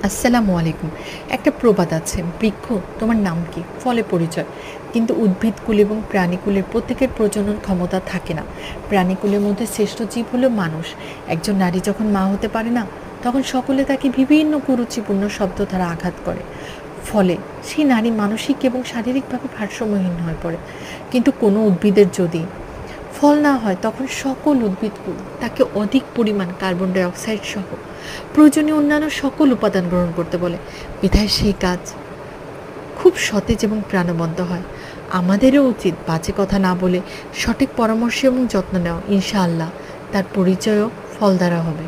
আসসালামু আলাইকুম। একটা প্রবাদ আছে, বৃক্ষ তোমার নাম কি? ফলে পরিচয়। কিন্তু উদ্ভিদকুল এবং প্রাণীকুলের প্রত্যেকের প্রজনন ক্ষমতা থাকে না। প্রাণীকুলের মধ্যে শ্রেষ্ঠ জীব হলো মানুষ। একজন নারী যখন মা হতে পারে না, তখন সকলে তাকে বিভিন্ন কুরুচিপূর্ণ শব্দ দ্বারা আঘাত করে। ফলে সেই নারী মানসিক এবং শারীরিকভাবে ভারসাম্যহীন হয়ে পড়ে। কিন্তু কোনো উদ্ভিদের যদি ফল না হয়, তখন সকল উদ্ভিদকুল তাকে অধিক পরিমাণ কার্বন ডাই অক্সাইড সহ প্রয়োজনীয় অন্যান্য সকল উপাদান গ্রহণ করতে বলে। বিধায় সেই কাজ খুব সতেজ এবং প্রাণবন্ত হয়। আমাদেরও উচিত বাজে কথা না বলে সঠিক পরামর্শ এবং যত্ন নেওয়া। ইনশাআল্লাহ তার পরিচয়ও ফল দ্বারা হবে।